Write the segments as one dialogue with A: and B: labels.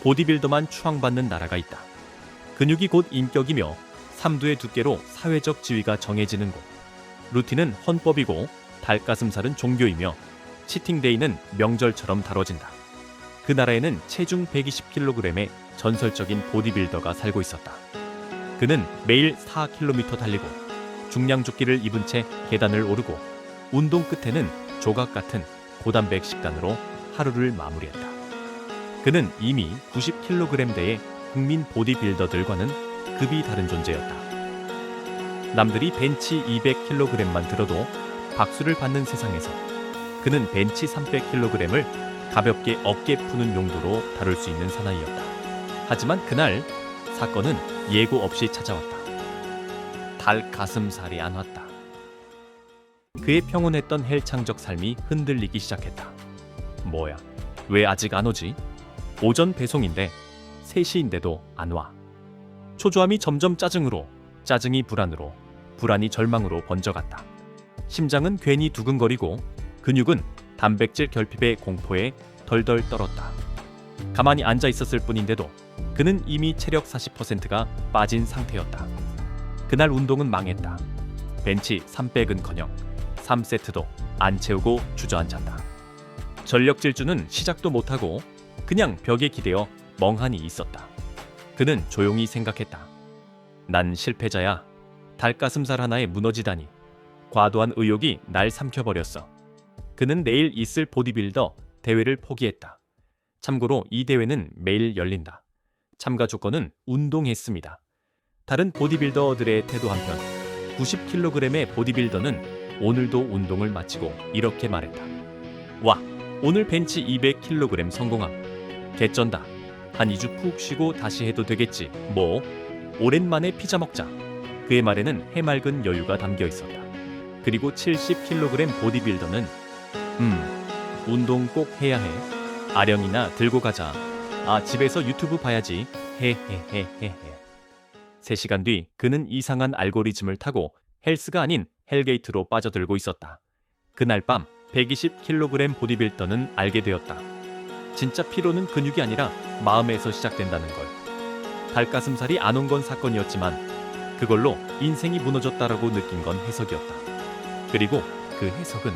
A: 보디빌더만 추앙받는 나라가 있다. 근육이 곧 인격이며 삼두의 두께로 사회적 지위가 정해지는 곳. 루틴은 헌법이고 닭가슴살은 종교이며 치팅데이는 명절처럼 다뤄진다. 그 나라에는 체중 120kg의 전설적인 보디빌더가 살고 있었다. 그는 매일 4km 달리고 중량조끼를 입은 채 계단을 오르고 운동 끝에는 조각 같은 고단백 식단으로 하루를 마무리했다. 그는 이미 90kg대의 국민 보디빌더들과는 급이 다른 존재였다. 남들이 벤치 200kg만 들어도 박수를 받는 세상에서 그는 벤치 300kg을 가볍게 어깨 푸는 용도로 다룰 수 있는 사나이였다. 하지만 그날 사건은 예고 없이 찾아왔다. 닭 가슴살이 안 왔다. 그의 평온했던 헬창적 삶이 흔들리기 시작했다. 뭐야, 왜 아직 안 오지? 오전 배송인데 3시인데도 안 와. 초조함이 점점 짜증으로, 짜증이 불안으로, 불안이 절망으로 번져갔다. 심장은 괜히 두근거리고 근육은 단백질 결핍의 공포에 덜덜 떨었다. 가만히 앉아 있었을 뿐인데도 그는 이미 체력 40%가 빠진 상태였다. 그날 운동은 망했다. 벤치 300은커녕 3세트도 안 채우고 주저앉았다. 전력 질주는 시작도 못하고 그냥 벽에 기대어 멍하니 있었다. 그는 조용히 생각했다. 난 실패자야. 닭가슴살 하나에 무너지다니. 과도한 의욕이 날 삼켜버렸어. 그는 내일 있을 보디빌더 대회를 포기했다. 참고로 이 대회는 매일 열린다. 참가 조건은 운동했습니다. 다른 보디빌더들의 태도 한편 90kg의 보디빌더는 오늘도 운동을 마치고 이렇게 말했다. 와, 오늘 벤치 200kg 성공함. 개쩐다. 한 2주 푹 쉬고 다시 해도 되겠지. 뭐 오랜만에 피자 먹자. 그의 말에는 해맑은 여유가 담겨 있었다. 그리고 70kg 보디빌더는 운동 꼭 해야 해. 아령이나 들고 가자. 아, 집에서 유튜브 봐야지. 헤헤헤헤헤. 3시간 뒤 그는 이상한 알고리즘을 타고 헬스가 아닌 헬게이트로 빠져들고 있었다. 그날 밤 120kg 보디빌더는 알게 되었다. 진짜 피로는 근육이 아니라 마음에서 시작된다는 걸. 닭가슴살이 안 온 건 사건이었지만 그걸로 인생이 무너졌다라고 느낀 건 해석이었다. 그리고 그 해석은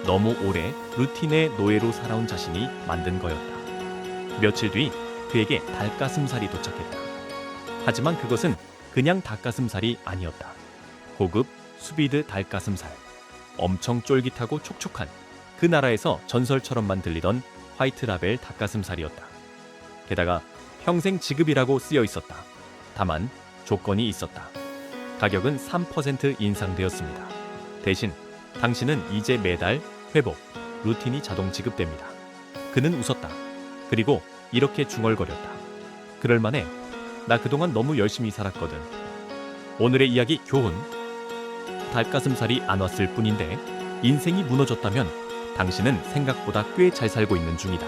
A: 너무 오래 루틴의 노예로 살아온 자신이 만든 거였다. 며칠 뒤 그에게 닭가슴살이 도착했다. 하지만 그것은 그냥 닭가슴살이 아니었다. 고급 수비드 닭가슴살. 엄청 쫄깃하고 촉촉한 그 나라에서 전설처럼만 들리던 화이트 라벨 닭가슴살이었다. 게다가 평생 지급이라고 쓰여 있었다. 다만 조건이 있었다. 가격은 3% 인상되었습니다. 대신 당신은 이제 매달 회복, 루틴이 자동 지급됩니다. 그는 웃었다. 그리고 이렇게 중얼거렸다. 그럴만해. 나 그동안 너무 열심히 살았거든. 오늘의 이야기 교훈. 닭가슴살이 안 왔을 뿐인데 인생이 무너졌다면 당신은 생각보다 꽤 잘 살고 있는 중이다.